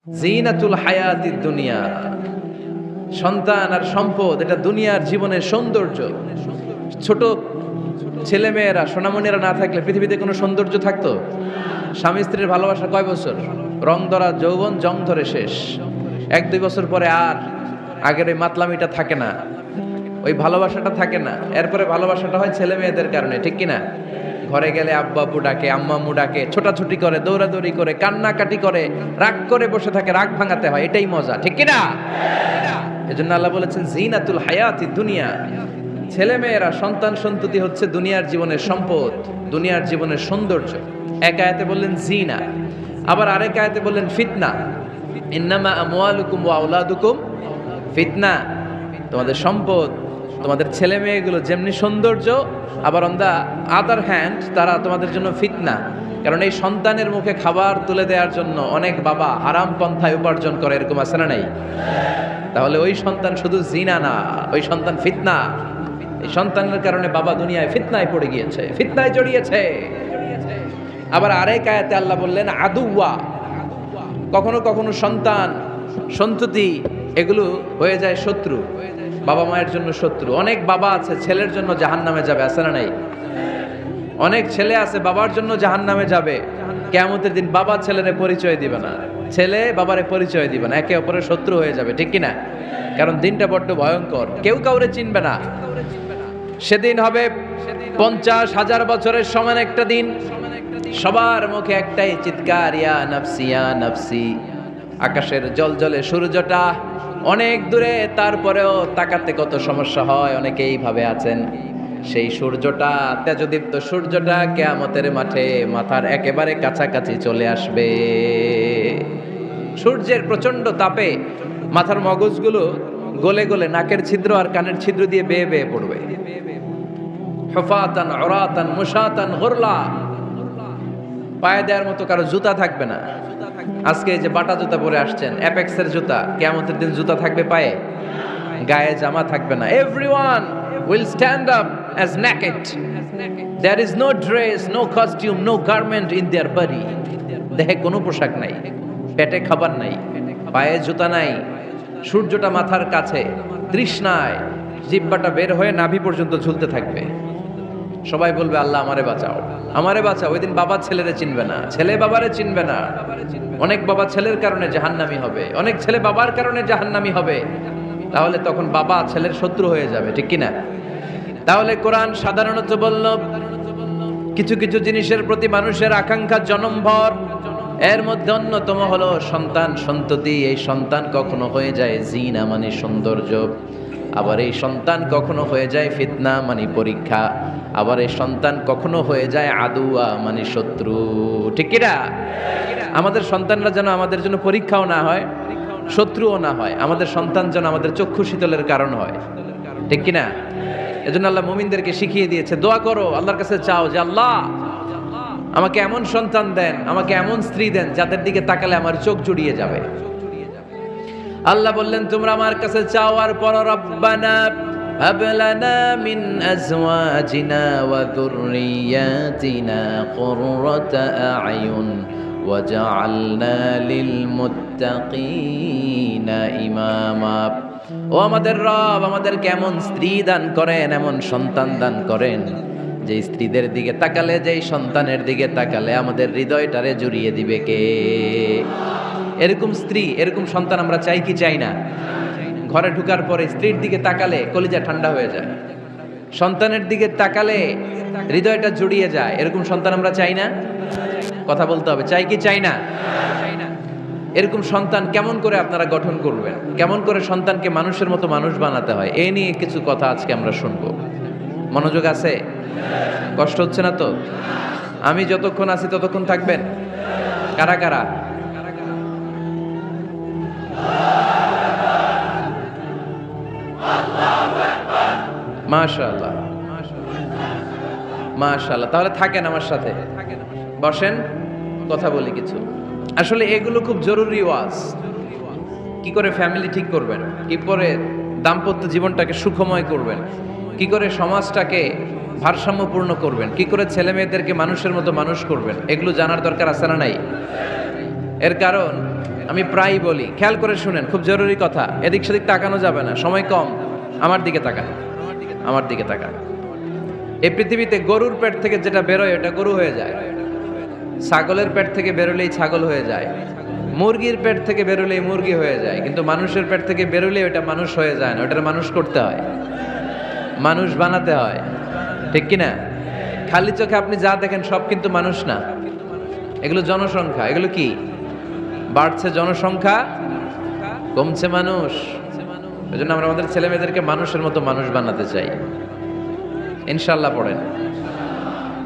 জিনাতুল হায়াতিদ দুনিয়া, সন্তান আর সম্পদ এটা দুনিয়ার জীবনের সৌন্দর্য। ছোট ছেলেমেয়েরা সোনামণিরা না থাকলে পৃথিবীতে কোনো সৌন্দর্য থাকতো? স্বামী স্ত্রীর ভালোবাসা কয় বছর? রং ধরা যৌবন, জং ধরে শেষ। 1-2 বছর পরে আর আগের ওই মাতলামিটা থাকে না, ওই ভালোবাসাটা থাকে না। এরপরে ভালোবাসাটা হয় ছেলে মেয়েদের কারণে, ঠিক কিনা? ঘরে গেলে আব্বু আব্বু ডাকে, আম্মা আম্মু ডাকে, ছোটাছুটি করে, দৌড়াদৌড়ি করে, কান্নাকাটি করে, রাগ করে বসে থাকে, রাগ ভাঙাতে হয়, এটাই মজা, ঠিক কিনা? এজন্য আল্লাহ বলেছেন জিনাতুল হায়াতিদ দুনিয়া। ছেলে মেয়েরা, সন্তান সন্ততি হচ্ছে দুনিয়ার জীবনের সম্পদ, দুনিয়ার জীবনের সৌন্দর্য। এক আয়াতে বললেন জিনা, আবার আরেক আয়াতে বললেন ফিতনা। ইন্নামা আমওয়ালুকুম ওয়া আওলাদুকুম ফিতনা। তোমাদের সম্পদ, তোমাদের ছেলে মেয়েগুলো যেমনি সৌন্দর্য, আবার অন দা আদার হ্যান্ড তারা তোমাদের জন্য ফিতনা। কারণ এই সন্তানের মুখে খাবার তুলে দেওয়ার জন্য অনেক বাবা হারাম পন্থায় উপার্জন করে, এরকম আছে না নাই? তাহলে ওই সন্তান শুধু জিনা না, ওই সন্তান ফিতনা। এই সন্তানের কারণে বাবা দুনিয়ায় ফিতনায় পড়ে গিয়েছে, ফিতনায় জড়িয়েছে। আবার আরেক আয়াতে আল্লাহ বললেন আদুওয়া। কখনো কখনো সন্তান সন্ততি এগুলো হয়ে যায় শত্রু, বাবা মায়ের জন্য শত্রু। অনেক বাবা আছে ছেলের জন্য জাহান্নামে যাবে, আছে না নাই? অনেক ছেলে আছে বাবার জন্য জাহান্নামে যাবে। কিয়ামতের দিন বাবা ছেলেরে পরিচয় দিবে না, ছেলে বাবারে পরিচয় দিবে না, একে অপরের শত্রু হয়ে যাবে, ঠিক কিনা? কারণ দিনটা বড্ড ভয়ঙ্কর, কেউ কাউরে চিনবে না। সেদিন হবে 50,000 বছরের সমান একটা দিন। সবার মুখে একটাই চিৎকার, ইয়া নাফসি ইয়া নাফসি। আকাশের জলজলে সূর্যটা অনেক দূরে, তারপরেও তাকাতে কত সমস্যা হয়, অনেকেই ভাবে আছেন। সেই সূর্যটা, তেজদীপ্ত সূর্যটা কিয়ামতের মাঠে মাথার একেবারে কাছাকাছি চলে আসবে। সূর্যের প্রচন্ড তাপে মাথার মগজগুলো গলে গলে নাকের ছিদ্র আর কানের ছিদ্র দিয়ে বেয়ে বেয়ে পড়বে। হুফাতান উরাতান মুশাতান গুরলা। পায়ে দেওয়ার মতো কারো জুতা থাকবে না। আজকে এই যে বাটা জুতা পরে আসছেন, অ্যাপেক্সের জুতা, কিয়ামতের দিন জুতা থাকবে পায়ে, গায়ে জামা থাকবে না। Everyone will stand up as naked. There is no dress, no costume, no garment in their body. দেহে কোনো পোশাক নাই, পেটে খাবার নাই, পায়ে জুতা নাই, সূর্যটা মাথার কাছে, তৃষ্ণায় জিহ্বাটা বের হয়ে নাভি পর্যন্ত ঝুলতে থাকবে। সবাই বলবে আল্লাহ আমারে বাঁচাও, আমারে বাঁচাও। ওই দিন বাবা ছেলেরে চিনবে না, ছেলে বাবারে চিনবে না। অনেক বাবা ছেলের কারণে জাহান্নামী হবে, অনেক ছেলে বাবার কারণে জাহান্নামী হবে। তাহলে তখন বাবা ছেলের শত্রু হয়ে যাবে, ঠিক কিনা? তাহলে কোরআন সাধারণত বলল কিছু কিছু জিনিসের প্রতি মানুষের আকাঙ্ক্ষা জনমভর। এর মধ্যে অন্যতম হলো সন্তান সন্ততি। এই সন্তান কখনো হয়ে যায় জিনা মানে সৌন্দর্য, আবার এই সন্তান কখনো হয়ে যায় ফিতনা মানে পরীক্ষা, আবার এই সন্তান কখনো হয়ে যায় আদুয়া মানে শত্রু, ঠিক কিনা? আমাদের সন্তানরা যেন আমাদের জন্য পরীক্ষাও না হয়, শত্রুও না হয়। আমাদের সন্তান যেন আমাদের চক্ষু শীতলের কারণ হয়, ঠিক কিনা? এজন্য আল্লাহ মুমিনদেরকে শিখিয়ে দিয়েছে, দোয়া করো, আল্লাহর কাছে চাও যে আল্লাহ আমাকে এমন সন্তান দেন, আমাকে এমন স্ত্রী দেন যাদের দিকে তাকালে আমার চোখ জুড়িয়ে যাবে। আল্লাহ বললেন তোমরা আমার কাছে চাও আর পড়ো, রব্বানা হাব লানা মিন আজওয়াজিনা ওয়া যুররিয়াতিনা কুররাতা আ'য়ুন ওয়াজআলনা লিল মুত্তাকিনা ইমামা। ও আমাদের রব, আমাদেরকে এমন স্ত্রী দান করেন, এমন সন্তান দান করেন, যে স্ত্রীদের দিকে তাকালে, যেই সন্তানের দিকে তাকালে আমাদের হৃদয়টারে জুড়িয়ে দিবে কে? এরকম স্ত্রী, এরকম সন্তান আমরা চাই কি চাই না? ঘরে ঢুকার পরে স্ত্রীর দিকে তাকালে কলিজা ঠান্ডা হয়ে যায়, সন্তানের দিকে তাকালে হৃদয়টা জুড়িয়ে যায়। এরকম সন্তান আমরা চাই না? কথা বলতে হবে, চাই কি চাই না? এরকম সন্তান কেমন করে আপনারা গঠন করবেন, কেমন করে সন্তানকে মানুষের মতো মানুষ বানাতে হয়, এই নিয়ে কিছু কথা আজকে আমরা শুনবো। মনোযোগ আছে? কষ্ট হচ্ছে না তো? আমি যতক্ষণ আছি ততক্ষণ থাকবেন? কারা কারা? মাশাআল্লাহ, মাশাআল্লাহ। তাহলে থাকেন আমার সাথে, বসেন, কথা বলি কিছু। আসলে এগুলো খুব জরুরি ওয়াজ। কি করে ফ্যামিলি ঠিক করবেন, কি করে দাম্পত্য জীবনটাকে সুখময় করবেন, কি করে সমাজটাকে ভারসাম্যপূর্ণ করবেন, কি করে ছেলে মেয়েদেরকে মানুষের মতো মানুষ করবেন, এগুলো জানার দরকার আছে না নাই? এর কারণ আমি প্রায়ই বলি, খেয়াল করে শুনেন, খুব জরুরি কথা, এদিক সেদিক তাকানো যাবে না, সময় কম। আমার দিকে তাকান, আমার দিকে তাকান। এই পৃথিবীতে গরুর পেট থেকে যেটা বেরোয় ওটা গরু হয়ে যায়, ছাগলের পেট থেকে বেরোলেই ছাগল হয়ে যায়, মুরগির পেট থেকে বেরোলেই মুরগি হয়ে যায়, কিন্তু মানুষের পেট থেকে বেরোলে ওটা মানুষ হয়ে যায় না, ওটার মানুষ করতে হয়, মানুষ বানাতে হয়, ঠিক কিনা? খালি চোখে আপনি যা দেখেন সব কিন্তু মানুষ না, এগুলো জনসংখ্যা। এগুলো কি? বাড়ছে জনসংখ্যা, কমছে মানুষ। এই জন্য আমরা আমাদের ছেলে মেয়েদেরকে মানুষের মতো মানুষ বানাতে চাই, ইনশাল্লাহ। পড়েন।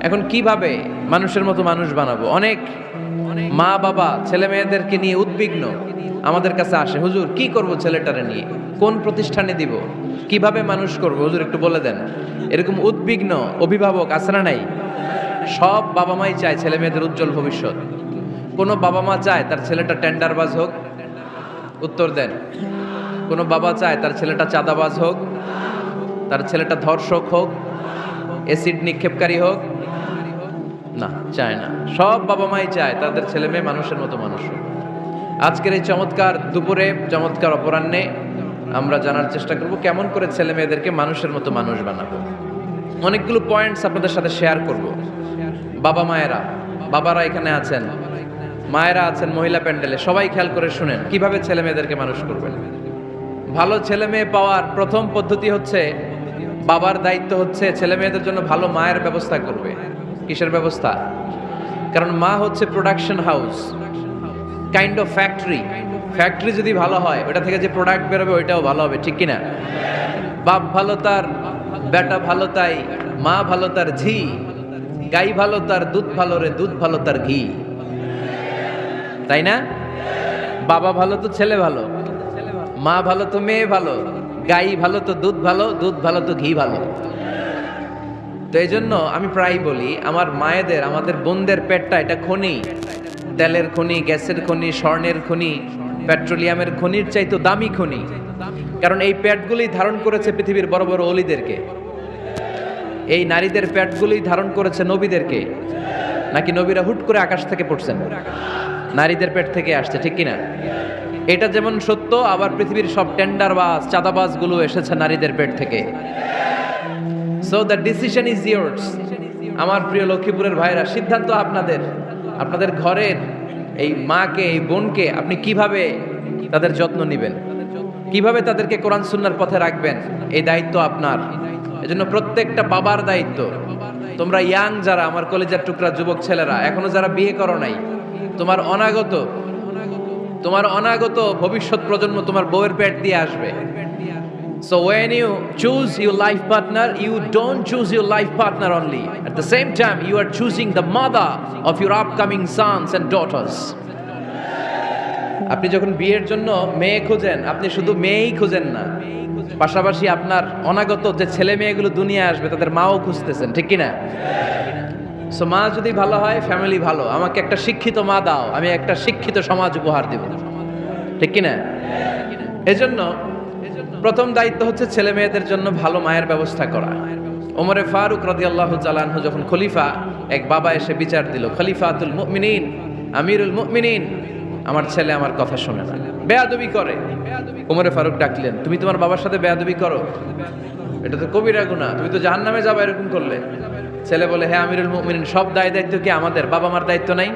এখন কিভাবে মানুষের মতো মানুষ বানাবো? অনেক মা বাবা ছেলে মেয়েদেরকে নিয়ে উদ্বিগ্ন, আমাদের কাছে আসে, হুজুর কি করব ছেলেটারে নিয়ে, কোন প্রতিষ্ঠানে দিব, কিভাবে মানুষ করব হুজুর একটু বলে দেন। এরকম উদ্বিগ্ন অভিভাবক আছে না নাই? সব বাবা মাই চায় ছেলে মেয়েদের উজ্জ্বল ভবিষ্যৎ। কোনো বাবা মা চায় তার ছেলেটা টেন্ডারবাজ হোক? উত্তর দেন। কোনো বাবা চায় তার ছেলেটা চাঁদাবাজ হোক, তার ছেলেটা ধর্ষক হোক, অ্যাসিড নিক্ষেপকারী হোক? না, চায় না। সব বাবা মাই চায় তাদের ছেলে মেয়ে মানুষের মতো মানুষ হোক। আজকের এই চমৎকার দুপুরে, চমৎকার অপরাহ্নে আমরা জানার চেষ্টা করব কেমন করে ছেলে মেয়েদেরকে মানুষের মতো মানুষ বানাবো। অনেকগুলো পয়েন্টস আপনাদের সাথে শেয়ার করব। বাবা মায়েরা, বাবারা এখানে আছেন, মায়েরা আছেন মহিলা প্যান্ডেলে, সবাই খেয়াল করে শুনেন কিভাবে ছেলে মেয়েদেরকে মানুষ করবেন। ভালো ছেলে মেয়ে পাওয়ার প্রথম পদ্ধতি হচ্ছে, বাবার দায়িত্ব হচ্ছে ছেলে মেয়েদের জন্য ভালো মায়ের ব্যবস্থা করবে। কিসের ব্যবস্থা? কারণ মা হচ্ছে production house, kind of factory. Factory যদি ভালো হয়, ওটা থেকে যে প্রোডাক্ট বেরোবে ওইটাও ভালো হবে, ঠিক কিনা? বাপ ভালো তার বেটা ভালো তাই, মা ভালো তার ঝি, গাই ভালো তার দুধ ভালো রে, দুধ ভালো তার ঘি, তাই না? বাবা ভালো তো ছেলে ভালো, মা ভালো তো মেয়ে ভালো, গাই ভালো তো দুধ ভালো, দুধ ভালো তো ঘি ভালো। তো এই জন্য আমি প্রায় বলি, আমার মায়েদের, আমাদের বোনদের পেটটা এটা খনি, তেলের খনি, গ্যাসের খনি, স্বর্ণের খনি, পেট্রোলিয়ামের খনির চাইতো দামি খনি। কারণ এই পেটগুলি ধারণ করেছে পৃথিবীর বড় বড় অলিদেরকে। এই নারীদের পেটগুলি ধারণ করেছে নবীদেরকে। নাকি নবীরা হুট করে আকাশ থেকে পড়ছেন? নারীদের পেট থেকে আসছে, ঠিক কিনা? এটা যেমন সত্য, আবার পৃথিবীর সব টেন্ডারবাজ, চাঁদাবাজ গুলো এসেছে নারীদের পেট থেকে। So the decision is years. আমার প্রিয় লক্ষ্মীপুরের ভাইরা, সিদ্ধান্ত আপনাদের। আপনাদের ঘরের এই মাকে, এই বোনকে আপনি কিভাবে তাদের যত্ন নেবেন, কিভাবে তাদেরকে কোরআন সুন্নাহর পথে রাখবেন, এই দায়িত্ব আপনার। এজন্য প্রত্যেকটা বাবার দায়িত্ব। তোমরা ইয়াং যারা, আমার কলেজের টুকরা যুবক ছেলেরা, এখনো যারা বিয়ে করো নাই, তোমার অনাগত ভবিষ্যৎ প্রজন্ম তোমার বউয়ের পেট দিয়ে আসবে। So when you choose your life partner, you don't choose your life partner only. At the same time, you are choosing the mother of your upcoming sons and daughters. আপনি যখন বিয়ের জন্য মেয়ে খোঁজেন, আপনি শুধু মেয়েই খোঁজেন না, পাশাপাশি আপনার অনাগত যে ছেলে মেয়েগুলো দুনিয়া আসবে তাদের মাও খুঁজতেছেন, ঠিক কিনা? সো মা যদি ভালো হয়, ফ্যামিলি ভালো। আমাকে একটা শিক্ষিত মা দাও, আমি একটা শিক্ষিত সমাজ উপহার দেব, ঠিক কিনা? এজন্য প্রথম দায়িত্ব হচ্ছে ছেলে মেয়েদের জন্য ভালো মায়ের ব্যবস্থা করা। ওমরে ফারুক রাদিয়াল্লাহু তাআলা আনহু যখন খলিফা, এক বাবা এসে বিচার দিল, খলিফাতুল মুমিনিন, আমিরুল মুমিনিন, আমার ছেলে আমার কথা শোনে না, বেয়াদবি করে। ওমরে ফারুক ডাকলেন, তুমি তোমার বাবার সাথে বেয়াদবি করো? এটা তো কবিরা গুনাহ, তুমি তো জাহান্নামে যাবে এরকম করলে। ছেলে বলে, হ্যাঁ আমিরুল মুমিনিন, সব দায়িত্ব কি আমাদের? বাবা মার দায়িত্ব নাই?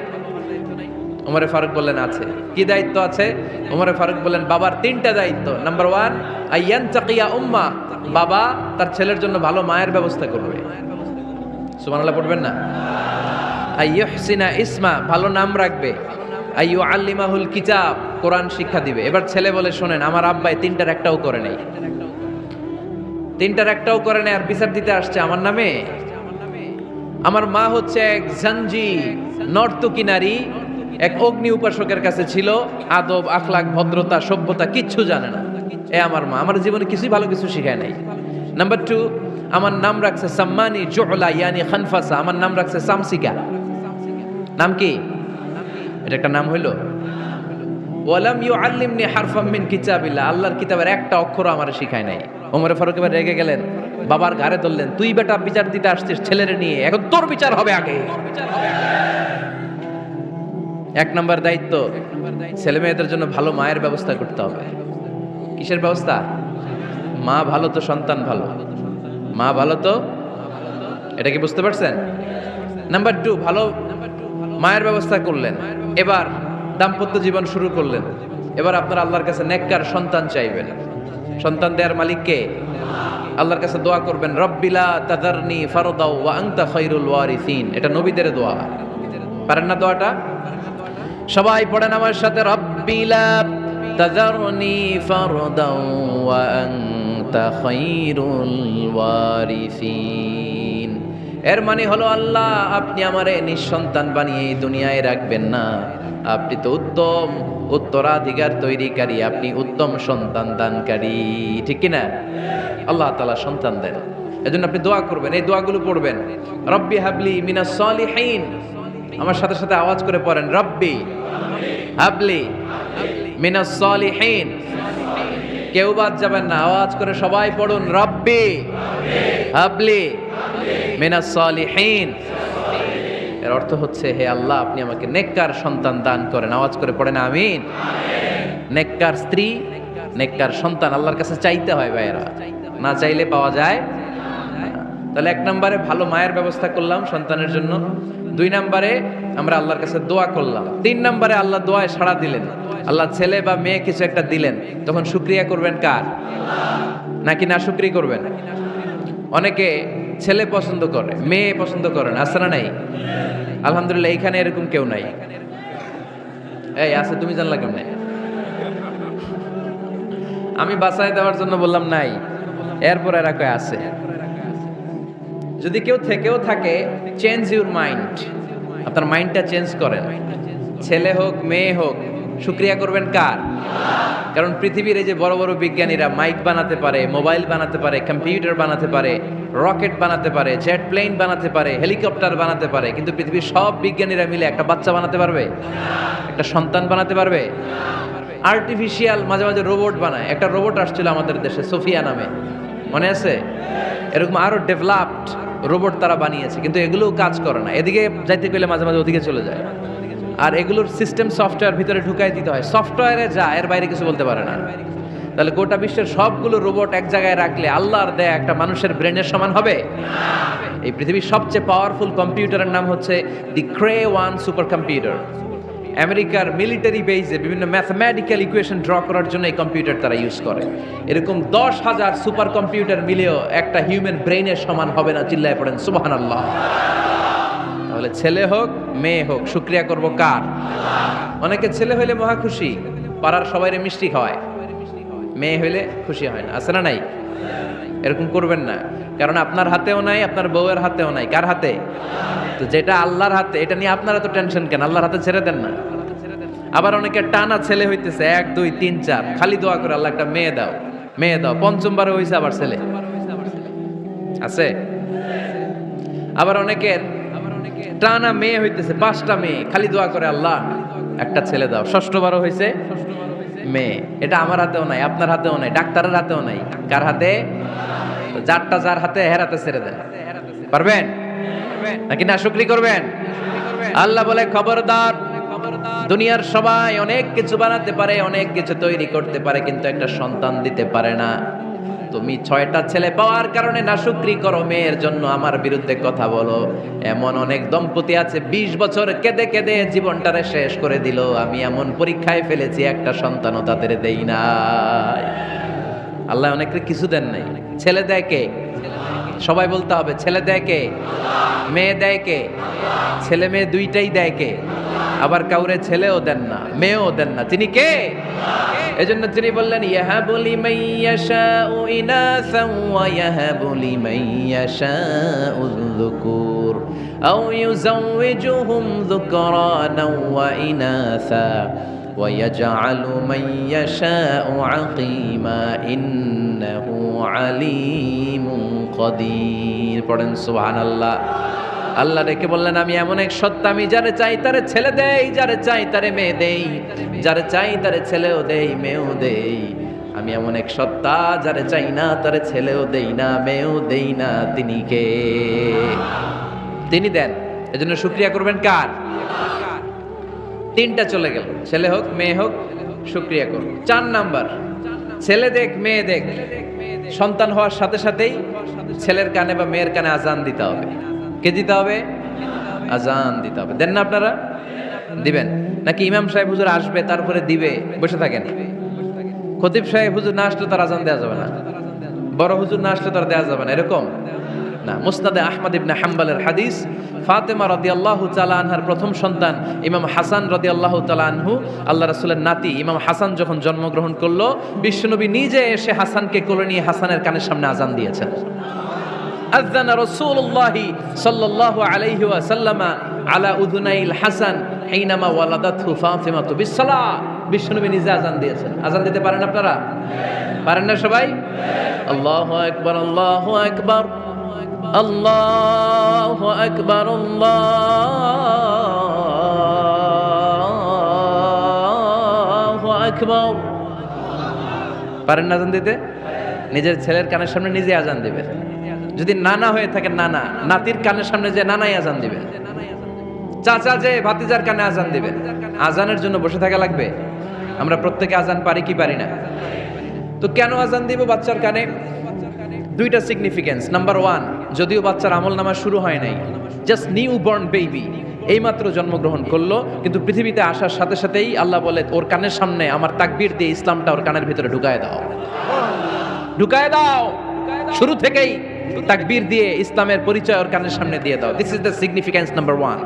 ওমরে ফারুক বললেন, আছে। কি দায়িত্ব আছে? ওমরে ফারুক বললেন, বাবার 3টা দায়িত্ব। নাম্বার 1, আইয়ানতাকিয়া উম্মা, বাবা তার ছেলের জন্য ভালো মায়ের ব্যবস্থা করবে। সুবহানাল্লাহ পড়বেন না? আইয়ুহসিনা ইসমা, ভালো নাম রাখবে। আইয়ুআল্লিমাহুল কিতাব, কোরআন শিক্ষা দিবে। এবার ছেলে বলে, শোনেন, আমার আব্বাই 3টার একটাও করে নাই, 3টার একটাও করে নাই, আর বিচার দিতে আসছে আমার নামে। আমার মা হচ্ছে এক জাঞ্জি, নর্তকী নারী, এক অগ্নি উপাসকের কাছে ছিল, আদব আখলাক ভদ্রতা সভ্যতা কিচ্ছু জানে না। এ আমার মা, আমার জীবনে কিছুই ভালো কিছু শিখায় নাই। নাম্বার 2, আমার নাম রাখছে সাম্মানি জুলা ইয়ানি খানফাসা, আমার নাম রাখছে সামসিকা। নাম কি? এটা একটা নাম হইল? ওয়ালাম ইউআল্লিমনি হারফাম মিন কিতাবিল্লাহ, আল্লাহর কিতাবের একটা অক্ষর আমার শিখায় নাই। ওমরে ফারুক এবার রেগে গেলেন, বাবার ঘাড়ে ধরলেন, তুই বেটা বিচার দিতে আসছিস ছেলেরে নিয়ে, এখন তোর বিচার হবে আগে। এক নম্বর দায়িত্ব, ছেলে মেয়েদের জন্য ভালো মায়ের ব্যবস্থা করতে হবে। কিসের ব্যবস্থা? মা ভালো তো সন্তান ভালো, মা ভালো তো, এটা কি বুঝতে পারছেন? নাম্বার 2, ভালো মায়ের ব্যবস্থা করলেন, এবার দাম্পত্য জীবন শুরু করলেন, এবার আপনার আল্লাহর কাছে নেককার সন্তান চাইবেন। সন্তান দেওয়ার মালিক কে? আল্লাহর কাছে দোয়া করবেন, রব্বিলা তাযারনি ফারদাও ওয়া আনতা খায়রুল ওয়ারিসিন। এটা নবীদের দোয়া, পারেন না দোয়াটা? সবাই পড়েন আমার সাথে, রব্বিলা তাযারনি ফারদাও ওয়া আনতা খায়রুল ওয়ারিসিন। এর মানে হলো, আল্লাহ আপনি আমারে নিঃসন্তান বানিয়ে এই দুনিয়ায় রাখবেন না, আপনি তো উত্তম উত্তরাধিকার তৈরিকারী, আপনি উত্তম সন্তান দানকারী, ঠিক কিনা? আল্লাহ তাআলা সন্তান দেন, এজন্য আপনি দোয়া করবেন, এই দোয়াগুলো পড়বেন। রব্বি হাবলি মিনাস সালিহিন, আমার সাথে সাথে আওয়াজ করে পড়েন, রব্বি হাবলি মিনাস সালিহিন। কেউ বাদ যাবেন না, আওয়াজ করে সবাই পড়ুন, রব্বি হাবলি মিনাস সালিহিন। এর অর্থ হচ্ছে, হে আল্লাহ আপনি আমাকে নেককার সন্তান দান করেন। আওয়াজ করে পড়েন আমিন। নেককার স্ত্রী, নেককার সন্তান আল্লাহর কাছে চাইতে হয় ভাইয়েরা, না চাইলে পাওয়া যায়। তাহলে 1 নম্বরে ভালো মায়ের ব্যবস্থা করলাম সন্তানের জন্য, 2 নম্বরে আমরা আল্লাহর কাছে দোয়া করলাম, 3 নম্বরে আল্লাহ দোয়ায় সাড়া দিলেন, আল্লাহ ছেলে বা মেয়ে কিছু একটা দিলেন, তখন শুকরিয়া করবেন কার? নাকি না শুকরি করবেন? অনেকে ছেলে পছন্দ করে, মেয়ে পছন্দ করে না, আছে না নাই? আলহামদুলিল্লাহ এইখানে এরকম কেউ নাই। এই আছে, তুমি জানলা কেমন? আমি বাঁচাই দেওয়ার জন্য বললাম নাই, এরপর এরা কয় আছে। যদি কেউ থেকেও থাকে, চেঞ্জ ইউর মাইন্ড, আপনার মাইন্ডটা চেঞ্জ করেন। ছেলে হোক মেয়ে হোক, শুকরিয়া করবেন কার? কারণ পৃথিবীর এই যে বড় বড় বিজ্ঞানীরা মাইক বানাতে পারে, মোবাইল বানাতে পারে, কম্পিউটার বানাতে পারে, রকেট বানাতে পারে, জেট প্লেন বানাতে পারে, হেলিকপ্টার বানাতে পারে, কিন্তু পৃথিবীর সব বিজ্ঞানীরা মিলে একটা বাচ্চা বানাতে পারবে? একটা সন্তান বানাতে পারবে? আর্টিফিশিয়াল মাঝে মাঝে রোবট বানায়। একটা রোবট আসছিল আমাদের দেশে, সোফিয়া নামে, মনে আছে? এরকম আরো ডেভেলপড রোবট তারা বানিয়েছে, কিন্তু এগুলোও কাজ করে না। এদিকে যাইতে গেলে মাঝে মাঝে ওদিকে চলে যায়, আর এগুলোর সিস্টেম সফটওয়্যার ভিতরে ঢুকাই দিতে হয়, সফটওয়্যারে যা, এর বাইরে কিছু বলতে পারে না। তাহলে গোটা বিশ্বের সবগুলো রোবট এক জায়গায় রাখলে আল্লাহর দেয়া একটা মানুষের ব্রেনের সমান হবে? এই পৃথিবীর সবচেয়ে পাওয়ারফুল কম্পিউটারের নাম হচ্ছে দি ক্রে 1 সুপার কম্পিউটার। আমেরিকার মিলিটারি বেজে বিভিন্ন ম্যাথমেটিক্যাল ইকুয়েশন ড্র করার জন্য এই কম্পিউটার তারা ইউজ করে। এরকম 10,000 সুপার কম্পিউটার মিলেও একটা হিউম্যান ব্রেইনের সমান হবে না। চিল্লায় পড়েন সুবহানাল্লাহ। তাহলে ছেলে হোক মেয়ে হোক, শুকরিয়া করব কার? অনেকে ছেলে হইলে মহা খুশি, পাড়ার সবাইরে মিষ্টি খাওয়ায়, মেয়ে হইলে খুশি হয় না, আছে না নাই? এরকম করবেন না, কারণ আপনার হাতেও নাই, আপনার বউয়ের হাতেও নাই। কার হাতে? তো যেটা আল্লাহর হাতে, এটা নিয়ে আপনারা তো টেনশন কেন? আল্লাহর হাতে ছেড়ে দেন না। আবার অনেকে টানা ছেলে হইতেছে 1 2 3 4, খালি দোয়া করে আল্লাহ একটা মেয়ে দাও, মেয়ে দাও। পঞ্চমবারে হইছে আবার ছেলে, আছে। আবার অনেকের টানা মেয়ে হইতেছে 5টা মেয়ে, খালি দোয়া করে আল্লাহ একটা ছেলে দাও। ষষ্ঠবারও হইছে মেয়ে। এটা আমার হাতেও নাই, আপনার হাতেও নাই, ডাক্তারের হাতেও নাই। কার হাতে? যারটা যার হাতে, হের হাতে ছেড়ে দেন। পারবেন নাকি না শুকরি করবেন? আল্লাহ বলে, খবরদার, দুনিয়ার সবাই অনেক কিছু বানাতে পারে, অনেক কিছু তৈরি করতে পারে, কিন্তু একটা সন্তান দিতে পারে না। তুমি 6টা ছেলে পাওয়ার কারণে নাশুকরি করো, মেয়ের জন্য আমার বিরুদ্ধে কথা বলো। এমন অনেক দম্পতি আছে 20 বছর কেঁদে কেঁদে জীবনটারে শেষ করে দিল। আমি এমন পরীক্ষায় ফেলেছি, একটা সন্তানও তাদের দেই নাই। আল্লাহ অনেককে কিছু দেন নাই। ছেলে দেয় কে? সবাই বলতে হবে, ছেলে দেয় কে? মেয়ে দেয় কে? ছেলে মেয়ে দুইটাই দেয় কে? আবার কাউরে ছেলেও দেন না, মেয়েও দেন না, তিনি কে? এজন্য তিনি বললেন, ইয়াহাবু লিমান ইয়াশাউ ইনাসান ওয়া ইয়াহাবু লিমান ইয়াশাউ যুকুর আও ইউযাওয়িজুহুম যুকরানা ওয়া ইনাসা ওয়া ইয়াজআলু মান ইয়াশাউ আকীমা ইন্নাহু আলীমুন কাদির। পড়েন সুবহানাল্লাহ। আল্লাহ ডেকে বললেন, আমি এমন এক সত্তা, আমি যারে চাই তারে ছেলে দেই, যারে চাই তারে মেয়ে দেই, যারে চাই তারে ছেলেও দেই, মেয়েও দেই। আমি এমন এক সত্তা, যারে চাই না তারে ছেলেও দেই না, মেয়েও দেই না। তিনি কে? তিনি দেন। এজন্য শুকরিয়া করবেন কার? তিনটা চলে গেল, ছেলে হোক মেয়ে হোক, শুকরিয়া করো। 4 নাম্বার, ছেলে দেখ মেয়ে দেখ, সন্তান হওয়ার সাথে সাথেই ছেলের কানে বা মেয়ের কানে আজান দিতে হবে। কে দিতে হবে? আজান দিতে হবে। দেন না আপনারা? দিবেন নাকি ইমাম সাহেব হুজুর আসবে তারপরে দিবে বসে থাকেন? খতিব সাহেব হুজুর না আসলে তার আজান দেওয়া যাবে না, বড় হুজুর না আসলে তার দেওয়া যাবে না, এরকম না। মুসনাদে আহমদ ইবনে হাম্বলের হাদিস, ফাতেমা রাদিয়াল্লাহু তাআলা আনহার প্রথম সন্তান ইমাম হাসান রাদিয়াল্লাহু তাআলা আনহু, আল্লাহ রাসূলের নাতি ইমাম হাসান যখন জন্মগ্রহণ করলো, বিশ্বনবী নিজে এসে হাসানকে কোলে নিয়ে হাসানের কানের সামনে আজান দিয়েছেন। আযানা রাসূলুল্লাহি সাল্লাল্লাহু আলাইহি ওয়াসাল্লাম আলা উযুনাইল হাসান হিনামা ওয়ালাদাতহু ফাতিমাতু বিসসালাহ। বিশ্বনবী নিজে আজান দিয়েছেন। আজান দিতে পারেন আপনারা? পারেন না সবাই? আল্লাহু আকবার, আল্লাহু আকবার, আল্লাহু আকবার, আল্লাহু আকবার। পারেন না আজান দিতে? নিজের ছেলের কানের সামনে নিজে আজান দিবেন। যদি নানা হয়ে থাকে নানা, নাতির কানের সামনে যে নানাই আজান দিবেন। চাচা যে ভাতিজার কানে আজান দিবেন। আজানের জন্য বসে থাকা লাগবে? আমরা প্রত্যেকে আজান পারি কি পারি না? তো কেন আজান দিব বাচ্চার কানে? দুইটা সিগনিফিকেন্স। নাম্বার 1, যদিও বাচ্চার আমল নামা শুরু হয় নাই, জাস্ট নিউ বর্ন বেবি, এইমাত্র জন্মগ্রহণ করলো, কিন্তু পৃথিবীতে আসার সাথে সাথেই আল্লাহ বলে ওর কানের সামনে আমার তাকবীর দিয়ে ইসলামটা ওর কানের ভিতরে ঢুকায় দাও, ঢুকায় দাও। শুরু থেকেই তাকবীর দিয়ে ইসলামের পরিচয় ওর কানের সামনে দিয়ে দাও। This is the significance number 1।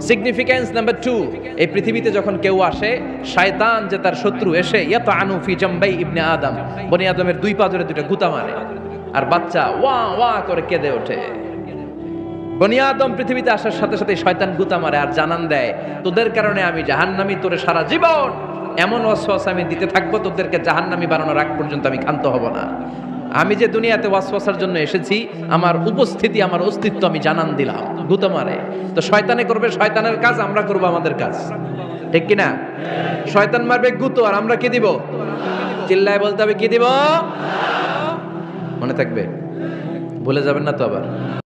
Significance number 2, এই পৃথিবীতে যখন কেউ আসে, শয়তান যে তার শত্রু এসে ইয়াতানু ফি জামবাই ইবনে আদম, বনি আদমের দুই পা ধরে দুটো গুতা মারে, আর বাচ্চা ওয়া ওয়া করে কেঁদে ওঠে। বনি আদম পৃথিবীতে আসার সাথে সাথে শয়তান গুতা মারে আর জানান দেয়, তোদের কারণে আমি জাহান্নামী, তোরে সারা জীবন এমন ওয়াসওয়াসা আমি দিতে থাকবো, তোদেরকে জাহান্নামী বানানোর আগ পর্যন্ত আমি ক্ষান্ত হব না। আমি যে দুনিয়াতে ওয়াসওয়াসার জন্য এসেছি, আমার উপস্থিতি, আমার অস্তিত্ব আমি জানান দিলাম। গুতা মারে। তো শয়তানে করবে শয়তানের কাজ, আমরা করব আমাদের কাজ, ঠিক কি না? শয়তান মারবে গুতো, আর আমরা কি দিব? চিল্লায় বলতে হবে কি দিব? মনে থাকবে, ভুলে যাবেন না তো আবার।